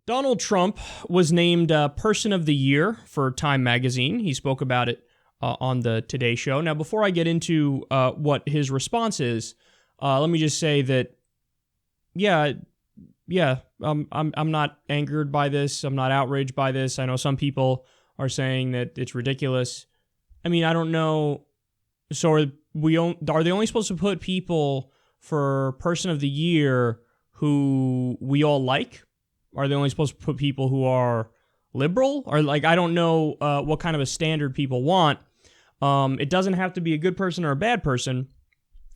Donald Trump was named Person of the Year for Time Magazine. He spoke about it on the Today Show. Now, before I get into what his response is, let me just say that, I'm not angered by this. I'm not outraged by this. I know some people are saying that it's ridiculous. I mean, I don't know. So are they only supposed to put people for Person of the Year who we all like? Are they only supposed to put people who are liberal? Or I don't know what kind of a standard people want. It doesn't have to be a good person or a bad person.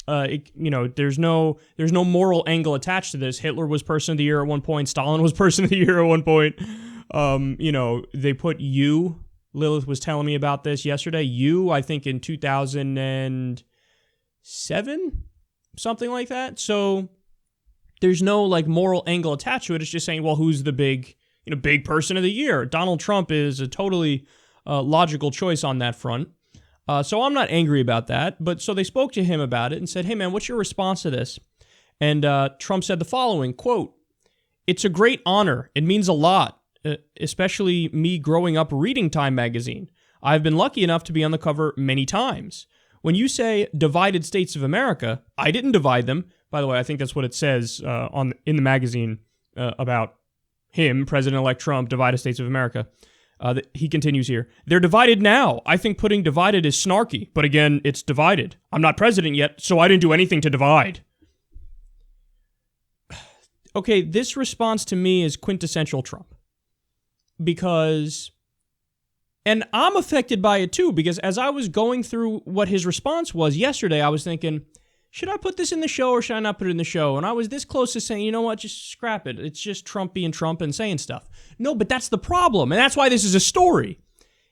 There's no moral angle attached to this. Hitler was Person of the Year at one point. Stalin was Person of the Year at one point. They put you. Lilith was telling me about this yesterday. You, I think, in 2007, something like that. So there's no moral angle attached to it. It's just saying, well, who's the big Person of the Year? Donald Trump is a totally logical choice on that front. So I'm not angry about that. But so they spoke to him about it and said, hey, man, what's your response to this? And Trump said the following, quote, "It's a great honor. It means a lot, especially me growing up reading Time magazine. I've been lucky enough to be on the cover many times. When you say divided states of America, I didn't divide them." By the way, I think that's what it says in the magazine about him, President-elect Trump, divided states of America. He continues here. "They're divided now. I think putting divided is snarky, but again, it's divided. I'm not president yet, so I didn't do anything to divide." Okay, this response to me is quintessential Trump. And I'm affected by it too, because as I was going through what his response was yesterday, I was thinking, should I put this in the show or should I not put it in the show? And I was this close to saying, you know what, just scrap it. It's just Trump being Trump and saying stuff. No, but that's the problem. And that's why this is a story.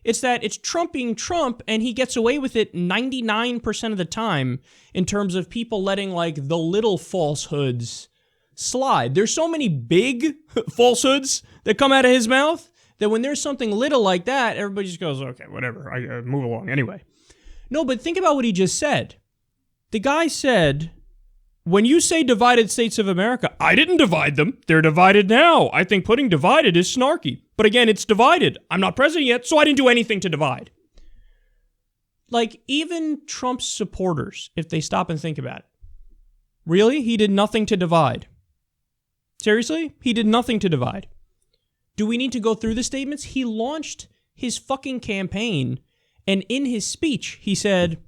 It's that it's Trump being Trump, and he gets away with it 99% of the time in terms of people letting the little falsehoods slide. There's so many big falsehoods that come out of his mouth that when there's something little like that, everybody just goes, okay, whatever, I move along anyway. No, but think about what he just said. The guy said, when you say divided states of America, I didn't divide them. They're divided now. I think putting divided is snarky. But again, it's divided. I'm not president yet, so I didn't do anything to divide. Even Trump's supporters, if they stop and think about it, really? He did nothing to divide. Seriously? He did nothing to divide. Do we need to go through the statements? He launched his fucking campaign, and in his speech, he said,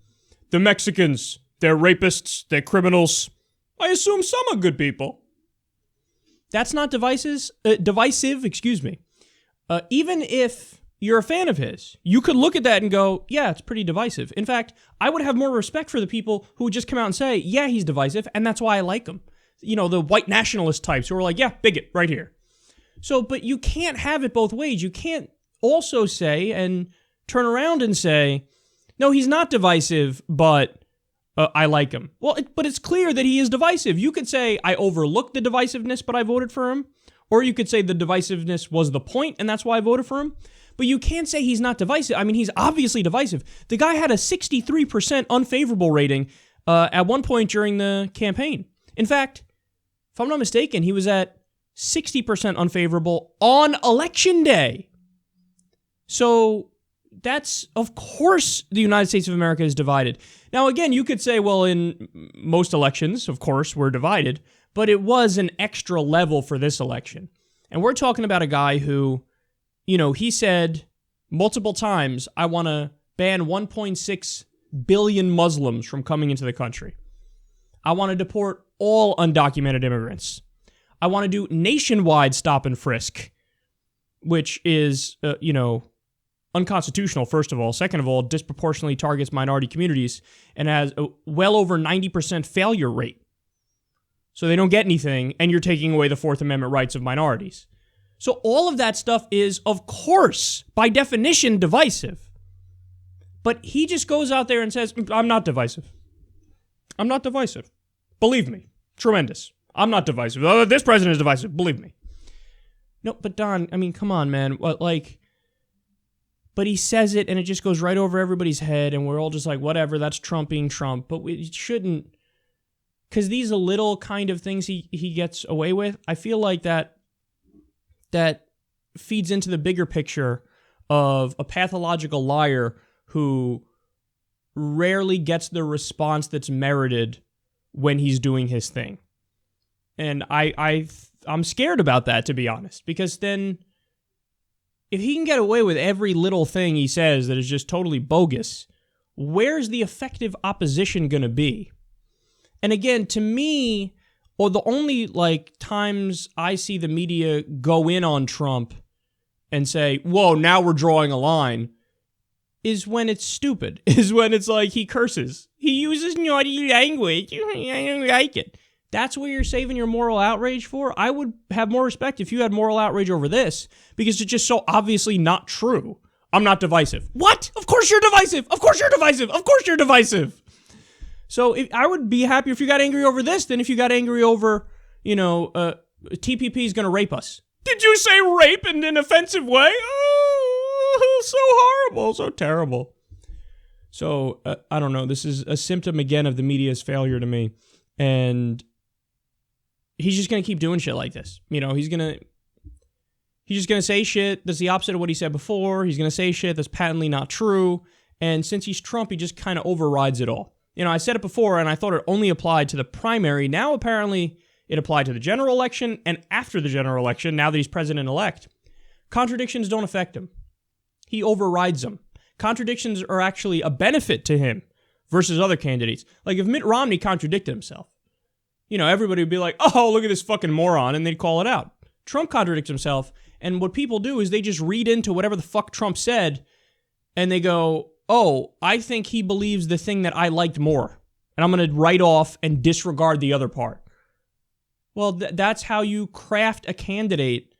the Mexicans, they're rapists, they're criminals. I assume some are good people. That's not divisive, even if you're a fan of his, you could look at that and go, yeah, it's pretty divisive. In fact, I would have more respect for the people who would just come out and say, yeah, he's divisive, and that's why I like him. The white nationalist types who are like, yeah, bigot, right here. So, but you can't have it both ways. You can't also say and turn around and say, no, he's not divisive, but I like him. Well, but it's clear that he is divisive. You could say, I overlooked the divisiveness, but I voted for him. Or you could say the divisiveness was the point, and that's why I voted for him. But you can't say he's not divisive. I mean, he's obviously divisive. The guy had a 63% unfavorable rating at one point during the campaign. In fact, if I'm not mistaken, he was at 60% unfavorable on election day. So that's, of course, the United States of America is divided. Now, again, you could say, well, in most elections, of course, we're divided, but it was an extra level for this election. And we're talking about a guy who, he said multiple times, I want to ban 1.6 billion Muslims from coming into the country. I want to deport all undocumented immigrants. I want to do nationwide stop and frisk, which is, unconstitutional, first of all. Second of all, disproportionately targets minority communities and has a well over 90% failure rate. So they don't get anything, and you're taking away the Fourth Amendment rights of minorities. So all of that stuff is, of course, by definition, divisive. But he just goes out there and says, I'm not divisive. I'm not divisive. Believe me. Tremendous. I'm not divisive. This president is divisive. Believe me. No, but Don, I mean, come on, man. But he says it, and it just goes right over everybody's head, and we're all just like, whatever, that's Trump being Trump. But we shouldn't, because these are little kind of things he gets away with. I feel like that that feeds into the bigger picture of a pathological liar who rarely gets the response that's merited when he's doing his thing. And I'm scared about that, to be honest, because then if he can get away with every little thing he says that is just totally bogus, where's the effective opposition going to be? And again, to me, or the only times I see the media go in on Trump and say, whoa, now we're drawing a line, is when it's stupid, is when it's like he curses. He uses naughty language. I don't like it. That's what you're saving your moral outrage for? I would have more respect if you had moral outrage over this, because it's just so obviously not true. I'm not divisive. What? Of course you're divisive. Of course you're divisive. Of course you're divisive. So I would be happier if you got angry over this than if you got angry over, TPP is going to rape us. Did you say rape in an offensive way? Oh, so horrible, so terrible. So, I don't know. This is a symptom, again, of the media's failure to me. And he's just going to keep doing shit like this. He's just going to say shit that's the opposite of what he said before. He's going to say shit that's patently not true. And since he's Trump, he just kind of overrides it all. I said it before, and I thought it only applied to the primary. Now, apparently, it applied to the general election, and after the general election, now that he's president-elect. Contradictions don't affect him. He overrides them. Contradictions are actually a benefit to him versus other candidates. Like, if Mitt Romney contradicted himself, everybody would be like, oh, look at this fucking moron, and they'd call it out. Trump contradicts himself, and what people do is they just read into whatever the fuck Trump said, and they go, oh, I think he believes the thing that I liked more, and I'm going to write off and disregard the other part. Well, that's how you craft a candidate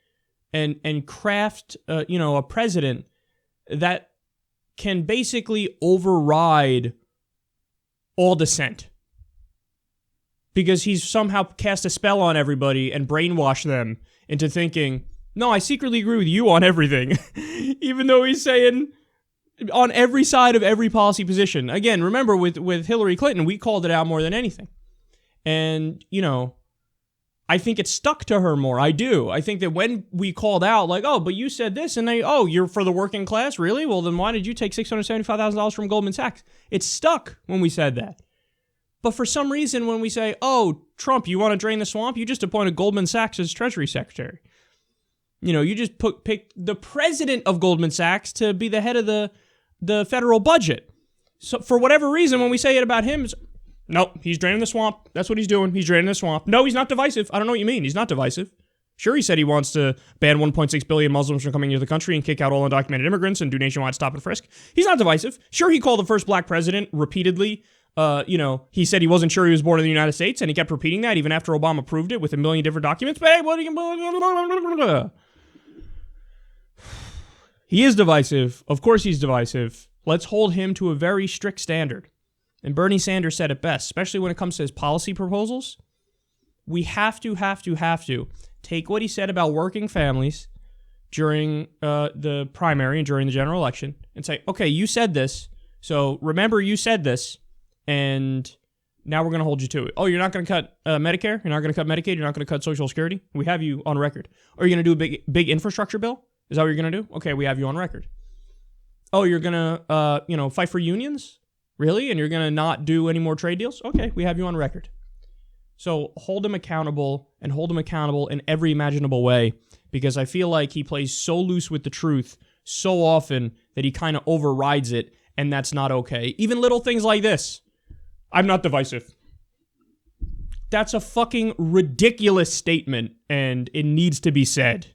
and craft, a president that can basically override all dissent. Because he's somehow cast a spell on everybody and brainwashed them into thinking, no, I secretly agree with you on everything. Even though he's saying on every side of every policy position. Again, remember with Hillary Clinton, we called it out more than anything. And, I think it stuck to her more. I do. I think that when we called out, but you said this, and you're for the working class? Really? Well, then why did you take $675,000 from Goldman Sachs? It stuck when we said that. But for some reason, when we say, oh, Trump, you want to drain the swamp? You just appointed Goldman Sachs as Treasury Secretary. You just picked the president of Goldman Sachs to be the head of the federal budget. So for whatever reason, when we say it about him, it's, nope, he's draining the swamp. That's what he's doing. He's draining the swamp. No, he's not divisive. I don't know what you mean. He's not divisive. Sure, he said he wants to ban 1.6 billion Muslims from coming into the country and kick out all undocumented immigrants and do nationwide stop and frisk. He's not divisive. Sure, he called the first black president repeatedly. He said he wasn't sure he was born in the United States, and he kept repeating that even after Obama proved it with a million different documents. But hey, he is divisive. Of course he's divisive. Let's hold him to a very strict standard. And Bernie Sanders said it best, especially when it comes to his policy proposals. We have to take what he said about working families during the primary and during the general election and say, okay, you said this, so remember you said this, and now we're going to hold you to it. Oh, you're not going to cut Medicare? You're not going to cut Medicaid? You're not going to cut Social Security? We have you on record. Are you going to do a big infrastructure bill? Is that what you're going to do? Okay, we have you on record. Oh, you're going to, fight for unions? Really? And you're going to not do any more trade deals? Okay, we have you on record. So hold him accountable and hold him accountable in every imaginable way, because I feel like he plays so loose with the truth so often that he kind of overrides it, and that's not okay. Even little things like this. I'm not divisive. That's a fucking ridiculous statement, and it needs to be said.